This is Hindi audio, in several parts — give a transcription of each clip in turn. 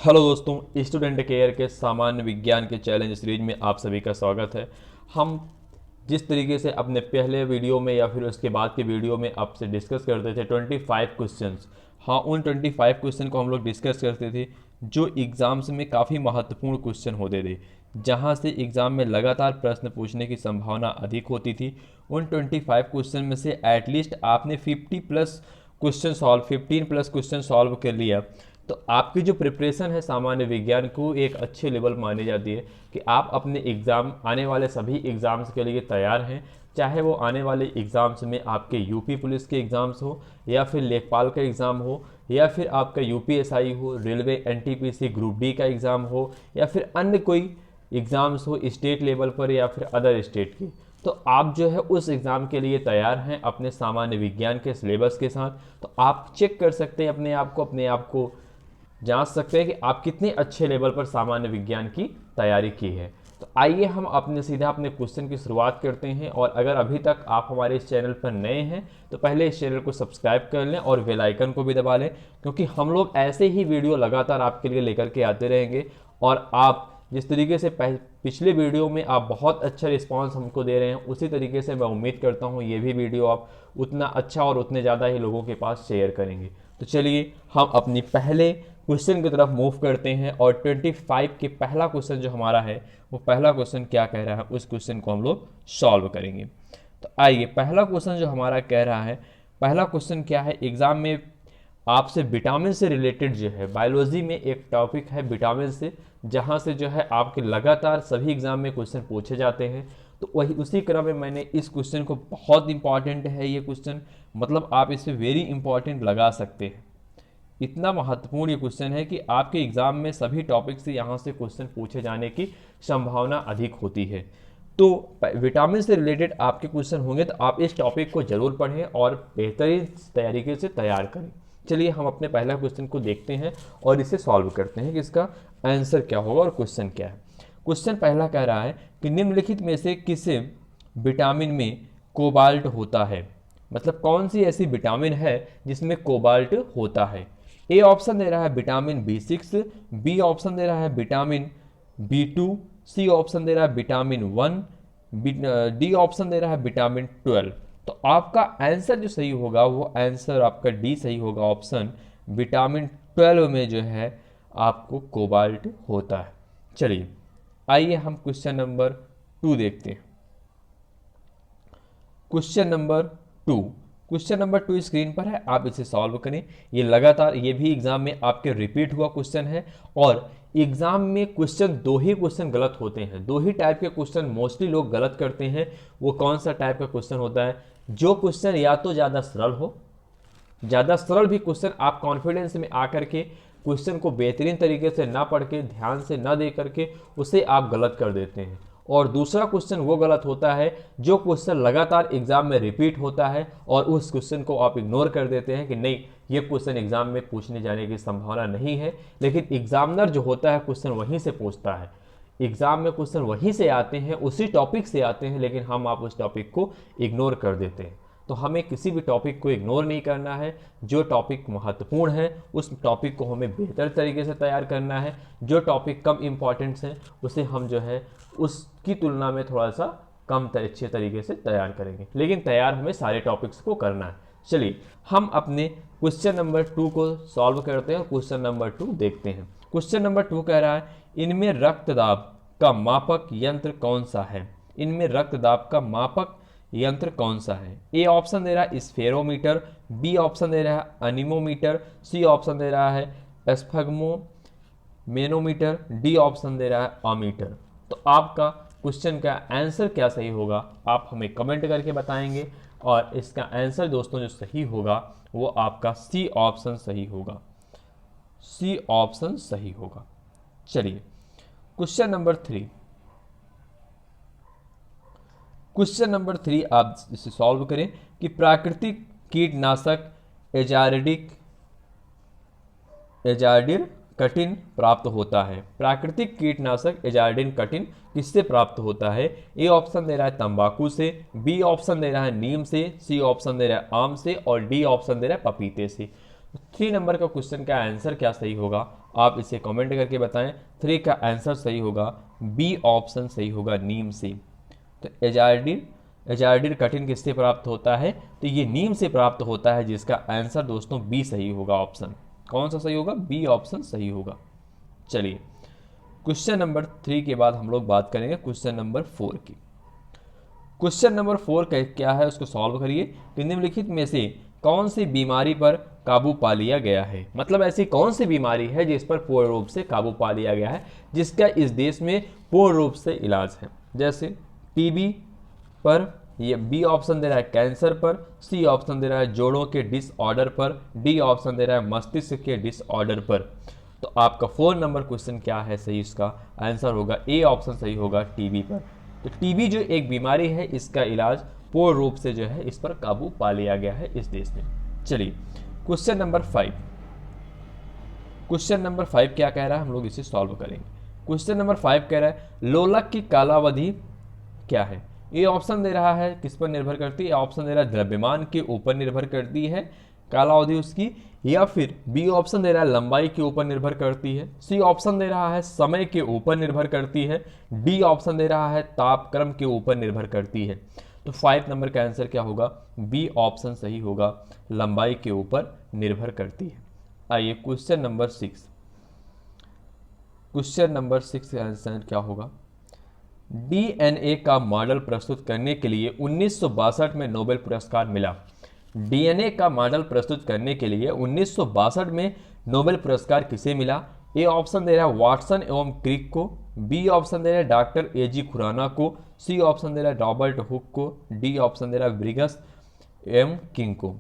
हेलो दोस्तों, स्टूडेंट केयर के सामान्य विज्ञान के चैलेंज सीरीज में आप सभी का स्वागत है। हम जिस तरीके से अपने पहले वीडियो में या फिर उसके बाद के वीडियो में आपसे डिस्कस करते थे 25 क्वेश्चंस, हाँ उन 25 क्वेश्चन को हम लोग डिस्कस करते थे जो एग्ज़ाम्स में काफ़ी महत्वपूर्ण क्वेश्चन होते थे, जहाँ से एग्ज़ाम में लगातार प्रश्न पूछने की संभावना अधिक होती थी। उन 25 क्वेश्चन में से एटलीस्ट आपने 15 प्लस क्वेश्चन सॉल्व कर लिया तो आपकी जो प्रिपरेशन है सामान्य विज्ञान को एक अच्छे लेवल मानी जाती है कि आप अपने एग्ज़ाम आने वाले सभी एग्ज़ाम्स के लिए तैयार हैं। चाहे वो आने वाले एग्ज़ाम्स में आपके यूपी पुलिस के एग्ज़ाम्स हो या फिर लेखपाल का एग्ज़ाम हो या फिर आपका यूपीएसआई हो, रेलवे एनटीपीसी ग्रुप डी का एग्ज़ाम हो या फिर अन्य कोई एग्ज़ाम्स हो स्टेट लेवल पर या फिर अदर स्टेट की, तो आप जो है उस एग्ज़ाम के लिए तैयार हैं अपने सामान्य विज्ञान के सिलेबस के साथ। तो आप चेक कर सकते हैं अपने आप को जांच सकते हैं कि आप कितने अच्छे लेवल पर सामान्य विज्ञान की तैयारी की है। तो आइए हम सीधा अपने क्वेश्चन की शुरुआत करते हैं। और अगर अभी तक आप हमारे इस चैनल पर नए हैं तो पहले इस चैनल को सब्सक्राइब कर लें और बेल आइकन को भी दबा लें, क्योंकि हम लोग ऐसे ही वीडियो लगातार आपके लिए लेकर के आते रहेंगे। और आप जिस तरीके से पिछले वीडियो में आप बहुत अच्छा रिस्पांस हमको दे रहे हैं, उसी तरीके से मैं उम्मीद करता हूँ ये भी वीडियो आप उतना अच्छा और उतने ज़्यादा ही लोगों के पास शेयर करेंगे। तो चलिए हम अपनी पहले क्वेश्चन की तरफ मूव करते हैं और 25 के पहला क्वेश्चन जो हमारा है वो पहला क्वेश्चन क्या कह रहा है उस क्वेश्चन को हम लोग सॉल्व करेंगे। तो आइए पहला क्वेश्चन जो हमारा कह रहा है, पहला क्वेश्चन क्या है, एग्जाम में आपसे विटामिन से रिलेटेड जो है बायोलॉजी में एक टॉपिक है विटामिन से, जहाँ से जो है आपके लगातार सभी एग्जाम में क्वेश्चन पूछे जाते हैं। तो वही उसी क्रम में मैंने इस क्वेश्चन को, बहुत इंपॉर्टेंट है ये क्वेश्चन, मतलब आप इसे वेरी इंपॉर्टेंट लगा सकते हैं। इतना महत्वपूर्ण ये क्वेश्चन है कि आपके एग्जाम में सभी टॉपिक से यहाँ से क्वेश्चन पूछे जाने की संभावना अधिक होती है। तो विटामिन से रिलेटेड आपके क्वेश्चन होंगे तो आप इस टॉपिक को जरूर पढ़ें और बेहतरीन तरीके से तैयार करें। चलिए हम अपने पहला क्वेश्चन को देखते हैं और इसे सॉल्व करते हैं कि इसका आंसर क्या होगा और क्वेश्चन क्या है। क्वेश्चन पहला कह रहा है कि निम्नलिखित में से किस विटामिन में कोबाल्ट होता है, मतलब कौन सी ऐसी विटामिन है जिसमें कोबाल्ट होता है। ए ऑप्शन दे रहा है विटामिन B6, बी ऑप्शन दे रहा है विटामिन B2, सी ऑप्शन दे रहा है विटामिन 1, डी ऑप्शन दे रहा है विटामिन 12। तो आपका आंसर जो सही होगा वो आंसर आपका डी सही होगा, ऑप्शन विटामिन 12 में जो है आपको कोबाल्ट होता है। चलिए आइए हम क्वेश्चन नंबर 2 देखते हैं। क्वेश्चन नंबर टू स्क्रीन पर है, आप इसे सॉल्व करें। ये लगातार ये भी एग्जाम में आपके रिपीट हुआ क्वेश्चन है और एग्जाम में दो ही क्वेश्चन गलत होते हैं, दो ही टाइप के क्वेश्चन मोस्टली लोग गलत करते हैं। वो कौन सा टाइप का क्वेश्चन होता है, जो क्वेश्चन या तो ज़्यादा सरल हो, ज़्यादा सरल भी क्वेश्चन आप कॉन्फिडेंस में आकर के क्वेश्चन को बेहतरीन तरीके से ना पढ़ के ध्यान से ना दे करके उसे आप गलत कर देते हैं। और दूसरा क्वेश्चन वो गलत होता है जो क्वेश्चन लगातार एग्जाम में रिपीट होता है और उस क्वेश्चन को आप इग्नोर कर देते हैं कि नहीं ये क्वेश्चन एग्जाम में पूछने जाने की संभावना नहीं है, लेकिन एग्जामिनर जो होता है क्वेश्चन वहीं से पूछता है। एग्जाम में क्वेश्चन वहीं से आते हैं, उसी टॉपिक से आते हैं, लेकिन आप उस टॉपिक को इग्नोर कर देते हैं। तो हमें किसी भी टॉपिक को इग्नोर नहीं करना है, जो टॉपिक महत्वपूर्ण है उस टॉपिक को हमें बेहतर तरीके से तैयार करना है। जो टॉपिक कम इम्पॉर्टेंट्स हैं उसे हम जो है उसकी तुलना में थोड़ा सा कम अच्छे तरीके से तैयार करेंगे, लेकिन तैयार हमें सारे टॉपिक्स को करना है। चलिए हम अपने क्वेश्चन नंबर 2 को सॉल्व करते हैं और क्वेश्चन नंबर 2 देखते हैं। क्वेश्चन नंबर 2 कह रहा है इनमें रक्तदाब का मापक यंत्र कौन सा है, इनमें रक्तदाब का मापक यंत्र कौन सा है। ए ऑप्शन दे रहा है स्फेरोमीटर, बी ऑप्शन दे रहा है अनिमोमीटर, सी ऑप्शन दे रहा है स्फेग्मोमेनोमीटर, डी ऑप्शन दे रहा है अमीटर। तो आपका क्वेश्चन का आंसर क्या सही होगा आप हमें कमेंट करके बताएंगे, और इसका आंसर दोस्तों जो सही होगा वो आपका सी ऑप्शन सही होगा, सी ऑप्शन सही होगा। चलिए क्वेश्चन नंबर 3 आप इसे सॉल्व करें कि प्राकृतिक कीटनाशक एजार्डिन कटिन प्राप्त होता है। प्राकृतिक कीटनाशक एजार्डिन कटिन किससे प्राप्त होता है। ए ऑप्शन दे रहा है तंबाकू से, बी ऑप्शन दे रहा है नीम से, सी ऑप्शन दे रहा है आम से और डी ऑप्शन दे रहा है पपीते से। 3 नंबर का क्वेश्चन का आंसर क्या सही होगा आप इसे कमेंट करके बताएं। 3 का आंसर सही होगा बी ऑप्शन सही होगा, नीम से। तो एजार्डिन कठिन किससे प्राप्त होता है? तो ये नीम से प्राप्त होता है, जिसका आंसर दोस्तों बी सही होगा ऑप्शन। कौन सा सही होगा? बी ऑप्शन सही होगा। चलिए क्वेश्चन नंबर 3 के बाद हम लोग बात करेंगे क्वेश्चन नंबर 4 की। क्वेश्चन नंबर 4 क्या है उसको सॉल्व करिए कि निम्नलिखित में से कौन सी बीमारी पर काबू पा लिया गया है। मतलब ऐसी कौन सी बीमारी है जिस पर पूर्ण रूप से काबू पा लिया गया है, जिसका इस देश में पूर्ण रूप से इलाज है। जैसे टीबी पर, ये बी ऑप्शन दे रहा है कैंसर पर, सी ऑप्शन दे रहा है जोड़ों के डिसऑर्डर पर, डी ऑप्शन दे रहा है मस्तिष्क के डिसऑर्डर पर। तो आपका 4 नंबर क्वेश्चन क्या है सही? इसका आंसर होगा ए ऑप्शन सही होगा, टीबी पर। तो टीबी जो एक बीमारी है, इसका इलाज पूर्ण रूप से जो है इस पर काबू पा लिया गया है इस देश में। चलिए क्वेश्चन नंबर 5। क्वेश्चन नंबर 5 क्या कह रहा है, हम लोग इसे सॉल्व करेंगे। क्वेश्चन नंबर 5 कह रहा है लोलक की कालावधि क्या है? ए ऑप्शन दे रहा है किस पर निर्भर करती है? ऑप्शन दे रहा है द्रव्यमान के ऊपर निर्भर करती है कालावधि उसकी, या फिर बी ऑप्शन दे रहा है लंबाई के ऊपर निर्भर करती है, सी ऑप्शन दे रहा है समय के ऊपर निर्भर करती है, डी ऑप्शन दे रहा है तापक्रम के ऊपर निर्भर करती है। तो 5 नंबर का आंसर क्या होगा? बी ऑप्शन सही होगा, लंबाई के ऊपर निर्भर करती है। आइए क्वेश्चन नंबर 6। क्वेश्चन नंबर 6 का आंसर क्या होगा? डीएनए का मॉडल प्रस्तुत करने के लिए 1962 में नोबेल पुरस्कार मिला। डीएनए का मॉडल प्रस्तुत करने के लिए 1962 में नोबेल पुरस्कार किसे मिला? ए ऑप्शन दे रहा है वाटसन एवं क्रिक को, बी ऑप्शन दे रहा है डॉक्टर एजी खुराना को, सी ऑप्शन दे रहा है रॉबर्ट हुक को, डी ऑप्शन दे रहा है ब्रिगस एम किंग को।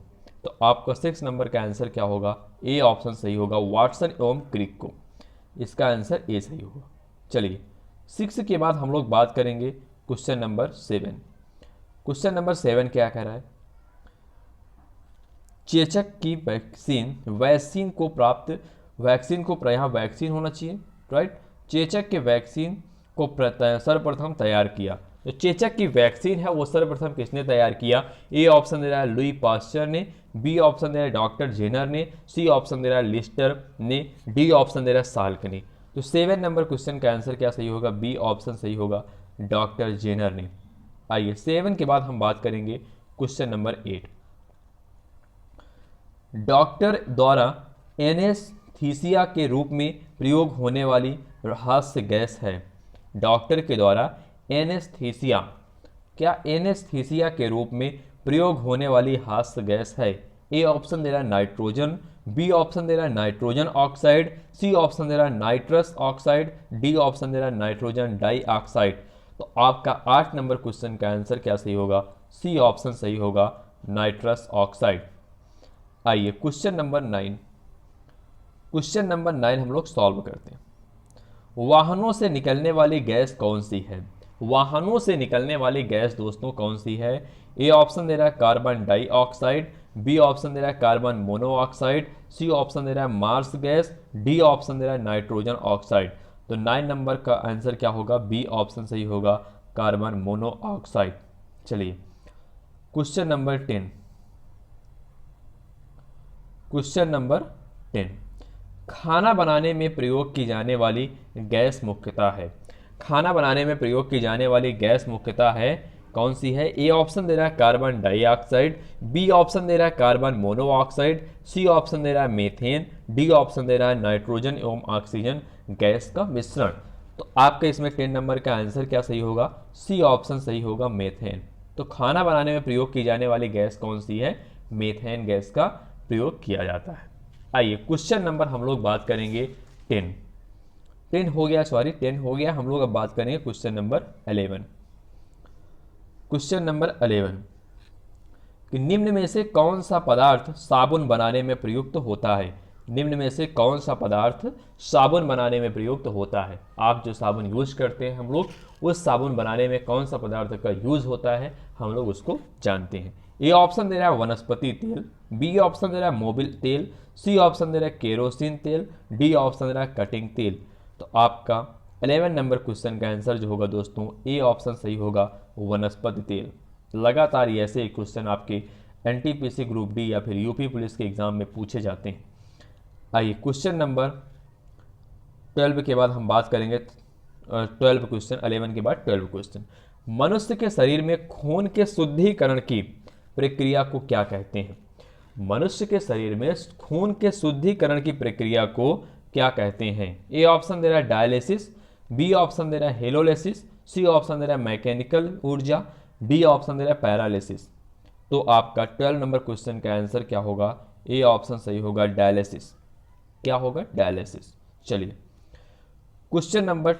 तो आपका 6 नंबर का आंसर क्या होगा? ए ऑप्शन सही होगा, वाटसन एवं क्रिक को। इसका आंसर ए सही होगा। चलिए 6 के बाद हम लोग बात करेंगे क्वेश्चन नंबर 7। क्वेश्चन नंबर 7 क्या कह रहा है? चेचक की वैक्सीन को यहाँ वैक्सीन होना चाहिए, राइट। चेचक के वैक्सीन को सर्वप्रथम तैयार किया। तो चेचक की वैक्सीन है वो सर्वप्रथम किसने तैयार किया? ए ऑप्शन दे रहा है लुई पास्चर ने, बी ऑप्शन दे रहा है डॉक्टर जेनर ने, सी ऑप्शन दे रहा है लिस्टर ने, डी ऑप्शन दे रहा है साल्क ने। तो 7 नंबर क्वेश्चन का आंसर क्या सही होगा? बी ऑप्शन सही होगा, डॉक्टर जेनर ने। आइए 7 के बाद हम बात करेंगे क्वेश्चन नंबर 8। डॉक्टर द्वारा एनेस्थीसिया के रूप में प्रयोग होने वाली हास्य गैस है। डॉक्टर के द्वारा एनेस्थीसिया, क्या एनेस्थीसिया के रूप में प्रयोग होने वाली हास्य गैस है? ए ऑप्शन दे रहा है नाइट्रोजन, बी ऑप्शन दे रहा है नाइट्रोजन ऑक्साइड, सी ऑप्शन दे रहा है नाइट्रस ऑक्साइड, डी ऑप्शन दे रहा है नाइट्रोजन डाइऑक्साइड। तो आपका 8 नंबर क्वेश्चन का आंसर क्या सही होगा? सी ऑप्शन सही होगा, नाइट्रस ऑक्साइड। आइए क्वेश्चन नंबर 9। क्वेश्चन नंबर 9 हम लोग सॉल्व करते हैं। वाहनों से निकलने वाली गैस कौन सी है? वाहनों से निकलने वाली गैस दोस्तों कौन सी है? ए ऑप्शन दे रहा है कार्बन डाइऑक्साइड, बी ऑप्शन दे रहा है कार्बन मोनोऑक्साइड, सी ऑप्शन दे रहा है मार्स गैस, डी ऑप्शन दे रहा है नाइट्रोजन ऑक्साइड। तो 9 नंबर का आंसर क्या होगा? बी ऑप्शन सही होगा, कार्बन मोनोऑक्साइड। चलिए क्वेश्चन नंबर 10। क्वेश्चन नंबर 10, खाना बनाने में प्रयोग की जाने वाली गैस मुख्यतः है। खाना बनाने में प्रयोग की जाने वाली गैस मुख्यतः है कौन सी है? ए ऑप्शन दे रहा है कार्बन डाइऑक्साइड, बी ऑप्शन दे रहा है कार्बन मोनोऑक्साइड, सी ऑप्शन दे रहा है मीथेन, डी ऑप्शन दे रहा है नाइट्रोजन एवं ऑक्सीजन गैस का मिश्रण। तो आपका इसमें 10 नंबर का आंसर क्या सही होगा? सी ऑप्शन सही होगा, मीथेन। तो खाना बनाने में प्रयोग की जाने वाली गैस कौन सी है? मीथेन गैस का प्रयोग किया जाता है। आइए क्वेश्चन नंबर हम लोग बात करेंगे 10 हो गया। हम लोग अब बात करेंगे क्वेश्चन नंबर 11। क्वेश्चन नंबर 11 कि निम्न में से कौन सा पदार्थ साबुन बनाने में प्रयुक्त होता है? निम्न में से कौन सा पदार्थ साबुन बनाने में प्रयुक्त होता है? आप जो साबुन यूज करते हैं हम लोग, उस साबुन बनाने में कौन सा पदार्थ का यूज होता है हम लोग उसको जानते हैं। ए ऑप्शन दे रहा है वनस्पति तेल, बी ऑप्शन दे रहा है मोबिल तेल, सी ऑप्शन दे रहा है केरोसिन तेल, डी ऑप्शन दे रहा है कटिंग तेल। तो आपका 11 नंबर क्वेश्चन का आंसर जो होगा दोस्तों ए ऑप्शन सही होगा, वनस्पति तेल। लगातार ऐसे क्वेश्चन आपके एनटीपीसी ग्रुप डी या फिर यूपी पुलिस के एग्जाम में पूछे जाते हैं। आइए क्वेश्चन नंबर 12 के बाद हम बात करेंगे 12 क्वेश्चन, 11 के बाद 12 क्वेश्चन। मनुष्य के शरीर में खून के शुद्धिकरण की प्रक्रिया को क्या कहते हैं? मनुष्य के शरीर में खून के शुद्धिकरण की प्रक्रिया को क्या कहते हैं? ए ऑप्शन दे रहा है डायलिसिस, बी ऑप्शन दे रहा है हेलोलिसिस, सी ऑप्शन दे रहा है मैकेनिकल ऊर्जा, डी ऑप्शन दे रहा है पैरालिसिस। तो आपका 12 नंबर क्वेश्चन का आंसर क्या होगा? ए ऑप्शन सही होगा, डायलिसिस। क्या होगा? डायलिसिस। चलिए क्वेश्चन नंबर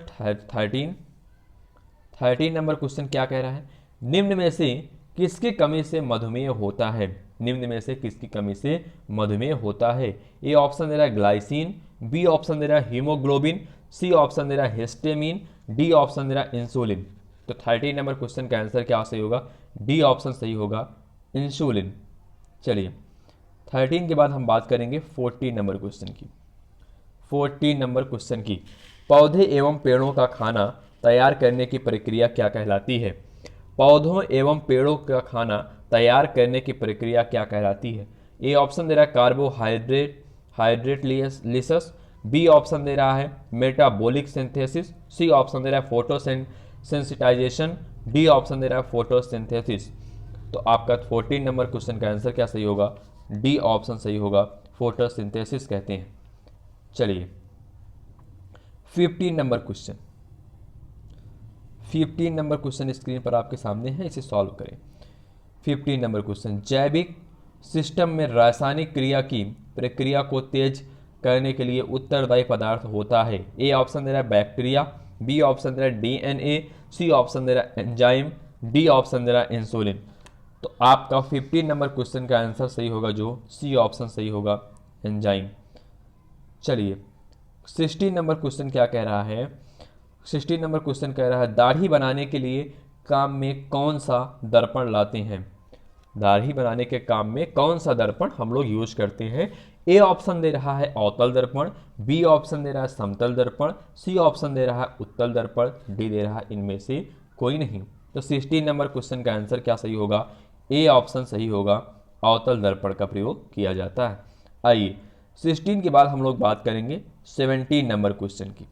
13 नंबर क्वेश्चन क्या कह रहा है? निम्न में से किसकी कमी से मधुमेह होता है? निम्न में से किसकी कमी से मधुमेह होता है? ए ऑप्शन दे रहा है ग्लाइसिन, बी ऑप्शन दे रहा है हीमोग्लोबिन, सी ऑप्शन दे रहा है हिस्टामिन, डी ऑप्शन दे रहा है इंसुलिन। तो 13 नंबर क्वेश्चन का आंसर क्या सही होगा? डी ऑप्शन सही होगा, इंसुलिन। चलिए 13 के बाद हम बात करेंगे 14 नंबर क्वेश्चन की। 14 नंबर क्वेश्चन की, पौधे एवं पेड़ों का खाना तैयार करने की प्रक्रिया क्या कहलाती है? पौधों एवं पेड़ों का खाना तैयार करने की प्रक्रिया क्या कहलाती है? ए ऑप्शन दे रहा है कार्बोहाइड्रेटलिसिस, बी ऑप्शन दे रहा है मेटाबॉलिक सिंथेसिस, सी ऑप्शन दे रहा है फोटोसेंसिटाइजेशन, डी ऑप्शन दे रहा है फोटोसिंथेसिस। तो आपका 14 नंबर क्वेश्चन का आंसर क्या सही होगा? डी ऑप्शन सही होगा, फोटोसिंथेसिस कहते हैं। चलिए 15 number question. 15 number question screen पर आपके सामने है, इसे सॉल्व करें। 15 नंबर क्वेश्चन, जैविक सिस्टम में रासायनिक क्रिया की प्रक्रिया को तेज करने के लिए उत्तरदायी पदार्थ होता है? ए ऑप्शन दे रहा है बैक्टीरिया, बी ऑप्शन दे रहा है डीएनए, सी ऑप्शन दे रहा है एंजाइम, डी ऑप्शन दे रहा है इंसुलिन। तो आपका 15 नंबर क्वेश्चन का आंसर सही होगा, जो सी ऑप्शन सही होगा, एंजाइम। चलिए 16 नंबर क्वेश्चन क्या कह रहा है? 16 नंबर क्वेश्चन कह रहा है दाढ़ी बनाने के लिए काम में कौन सा दर्पण लाते हैं? दाढ़ी बनाने के काम में कौन सा दर्पण हम लोग यूज करते हैं? ए ऑप्शन दे रहा है अवतल दर्पण, बी ऑप्शन दे रहा है समतल दर्पण, सी ऑप्शन दे रहा है उत्तल दर्पण, डी दे रहा है इनमें से कोई नहीं। तो 16 नंबर क्वेश्चन का आंसर क्या सही होगा? ए ऑप्शन सही होगा, अवतल दर्पण का प्रयोग किया जाता है। आइए 16 के बाद हम लोग बात करेंगे 17 नंबर क्वेश्चन की।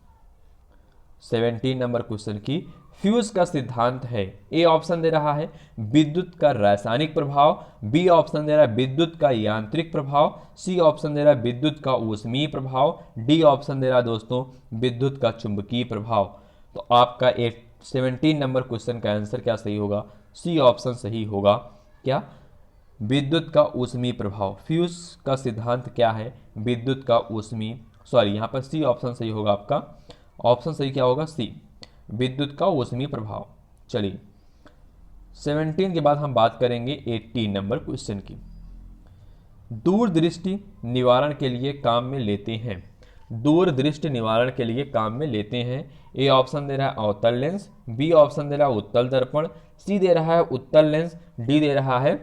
17 नंबर क्वेश्चन की, फ्यूज का सिद्धांत है। ए ऑप्शन दे रहा है विद्युत का रासायनिक प्रभाव, बी ऑप्शन दे रहा है विद्युत का यांत्रिक प्रभाव, सी ऑप्शन दे रहा है विद्युत का ऊष्मीय प्रभाव, डी ऑप्शन दे रहा है दोस्तों विद्युत का चुंबकीय प्रभाव। तो आपका 17 नंबर क्वेश्चन का आंसर क्या सही होगा? सी ऑप्शन सही होगा, क्या? विद्युत का ऊष्मीय प्रभाव। फ्यूज का सिद्धांत क्या है? विद्युत का ऊष्मीय, सॉरी यहाँ पर सी ऑप्शन सही होगा आपका। ऑप्शन सही क्या होगा? सी, विद्युत का ऊष्मीय प्रभाव। चलिए 17 के बाद हम बात करेंगे 18 नंबर क्वेश्चन की। दूरदृष्टि निवारण के लिए काम में लेते हैं। दूरदृष्टि निवारण के लिए काम में लेते हैं। ए ऑप्शन दे रहा है अवतल लेंस, बी ऑप्शन दे रहा है उत्तल दर्पण, सी दे रहा है उत्तल लेंस, डी दे रहा है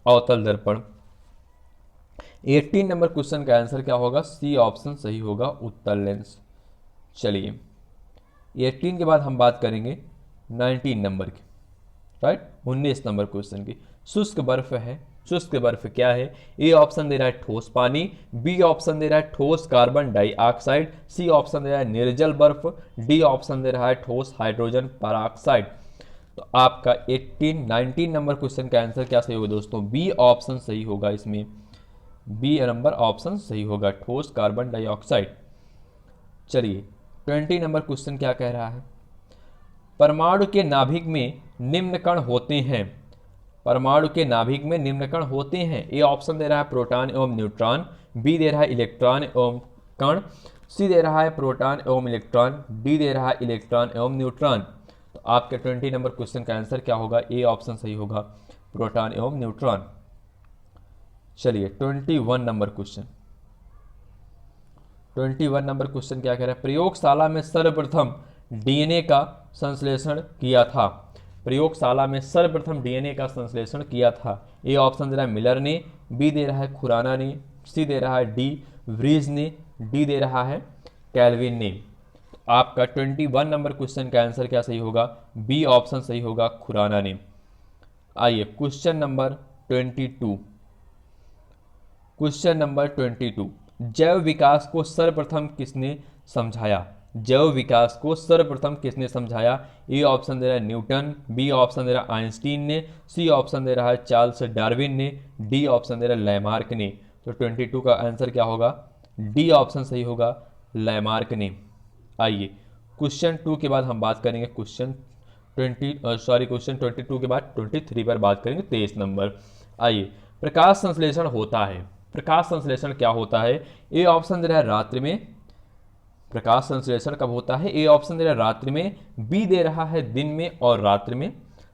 अवतल दर्पण। 18 नंबर क्वेश्चन का आंसर क्या होगा? सी ऑप्शन सही होगा, उत्तल लेंस। चलिए 18 के बाद हम बात करेंगे 19 नंबर की, राइट, 19 नंबर क्वेश्चन की। शुष्क बर्फ है। शुष्क बर्फ क्या है? ए ऑप्शन दे रहा है ठोस पानी, बी ऑप्शन दे रहा है ठोस कार्बन डाइऑक्साइड, सी ऑप्शन दे रहा है निर्जल बर्फ, डी ऑप्शन दे रहा है ठोस हाइड्रोजन पेरोक्साइड। तो आपका 19 नंबर क्वेश्चन का आंसर क्या सही होगा दोस्तों? बी ऑप्शन सही होगा, इसमें बी नंबर ऑप्शन सही होगा, ठोस कार्बन डाइऑक्साइड। चलिए 20 नंबर क्वेश्चन क्या कह रहा है? परमाणु के नाभिक में निम्न कण होते हैं। परमाणु के नाभिक में निम्न कण होते हैं। ए ऑप्शन दे रहा है प्रोटॉन एवं न्यूट्रॉन, बी दे रहा है इलेक्ट्रॉन एवं कण, सी दे रहा है प्रोटॉन एवं इलेक्ट्रॉन, डी दे रहा है इलेक्ट्रॉन एवं न्यूट्रॉन। तो आपके 20 नंबर क्वेश्चन का आंसर क्या होगा? ए ऑप्शन सही होगा, प्रोटॉन एवं न्यूट्रॉन। चलिए 21 नंबर क्वेश्चन। 21 नंबर क्वेश्चन क्या कह रहा है? प्रयोगशाला में सर्वप्रथम डीएनए का संश्लेषण किया था। प्रयोगशाला में सर्वप्रथम डीएनए का संश्लेषण किया था। ए ऑप्शन दे रहा है मिलर ने, बी दे रहा है खुराना ने, सी दे रहा है डी व्रीज ने, डी दे रहा है कैल्विन ने। आपका 21 नंबर क्वेश्चन का आंसर क्या सही होगा? बी ऑप्शन सही होगा, खुराना ने। आइए क्वेश्चन नंबर 22। क्वेश्चन नंबर 22, जैव विकास को सर्वप्रथम किसने समझाया? जैव विकास को सर्वप्रथम किसने समझाया? ए ऑप्शन दे रहा है न्यूटन, बी ऑप्शन दे रहा है आइंस्टीन ने, सी ऑप्शन दे रहा है चार्ल्स डार्विन ने, डी ऑप्शन दे रहा है लैमार्क ने। तो 22 का आंसर क्या होगा? डी ऑप्शन सही होगा, लैमार्क ने। आइए क्वेश्चन 2 के बाद हम बात करेंगे क्वेश्चन 22 के बाद 23 पर बात करेंगे, 23 नंबर। आइए, प्रकाश संश्लेषण होता है। प्रकाश संश्लेषण क्या होता है? ए ऑप्शन दे रहा है रात्रि में। प्रकाश संश्लेषण कब होता है? ए ऑप्शन दे रहा है रात्रि में, बी दे रहा है दिन में और रात्रि में,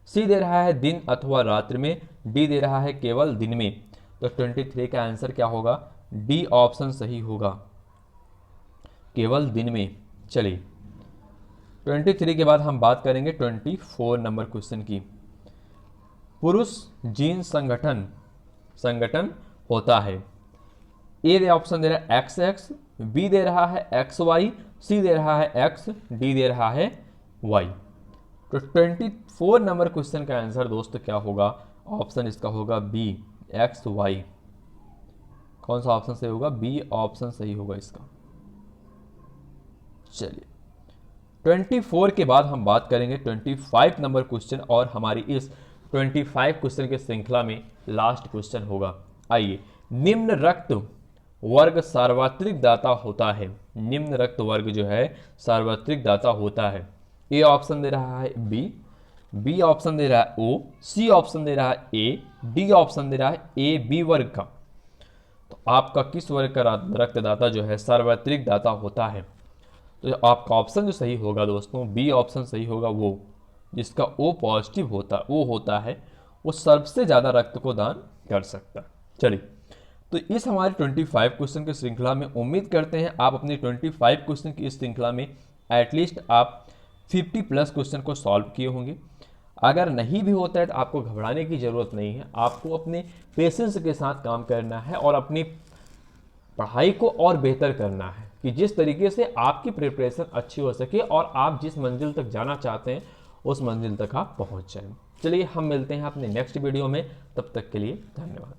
सी दे रहा है दिन अथवा रात्रि में, डी दे रहा है केवल दिन में। तो 23 का आंसर क्या होगा? डी ऑप्शन सही होगा, केवल दिन में। चलिए 23 के बाद हम बात करेंगे 24 नंबर क्वेश्चन की। पुरुष जीन संगठन होता है। ए ऑप्शन दे रहा है एक्स एक्स, बी दे रहा है एक्स वाई, सी दे रहा है एक्स, डी दे रहा है वाई। तो 24 नंबर क्वेश्चन का आंसर दोस्तों क्या होगा? ऑप्शन इसका होगा बी, एक्स वाई। कौन सा ऑप्शन सही होगा? बी ऑप्शन सही होगा इसका। चलिए 24 के बाद हम बात करेंगे 25 नंबर क्वेश्चन, और हमारी इस 25 क्वेश्चन के श्रृंखला में लास्ट क्वेश्चन होगा। आइए, निम्न रक्त वर्ग सार्वत्रिक दाता होता है। निम्न रक्त वर्ग जो है सार्वत्रिक दाता होता है। ए ऑप्शन दे रहा है बी, बी ऑप्शन दे रहा है ओ, सी ऑप्शन दे रहा है ए, डी ऑप्शन दे रहा है ए बी वर्ग का। तो आपका किस वर्ग का रक्तदाता जो है सार्वत्रिक दाता होता है? तो आपका ऑप्शन जो सही होगा दोस्तों, बी ऑप्शन सही होगा। वो जिसका ओ पॉजिटिव होता वो होता है, वो सबसे ज़्यादा रक्त को दान कर सकता है। चलिए, तो इस हमारे 25 क्वेश्चन की श्रृंखला में उम्मीद करते हैं आप अपनी 25 क्वेश्चन की इस श्रृंखला में एटलीस्ट आप 50+ क्वेश्चन को सॉल्व किए होंगे। अगर नहीं भी होता है तो आपको घबराने की ज़रूरत नहीं है। आपको अपने पेशेंस के साथ काम करना है और अपनी पढ़ाई को और बेहतर करना है कि जिस तरीके से आपकी प्रिपरेशन अच्छी हो सके और आप जिस मंजिल तक जाना चाहते हैं उस मंजिल तक आप पहुंच जाएं। चलिए हम मिलते हैं अपने नेक्स्ट वीडियो में, तब तक के लिए धन्यवाद।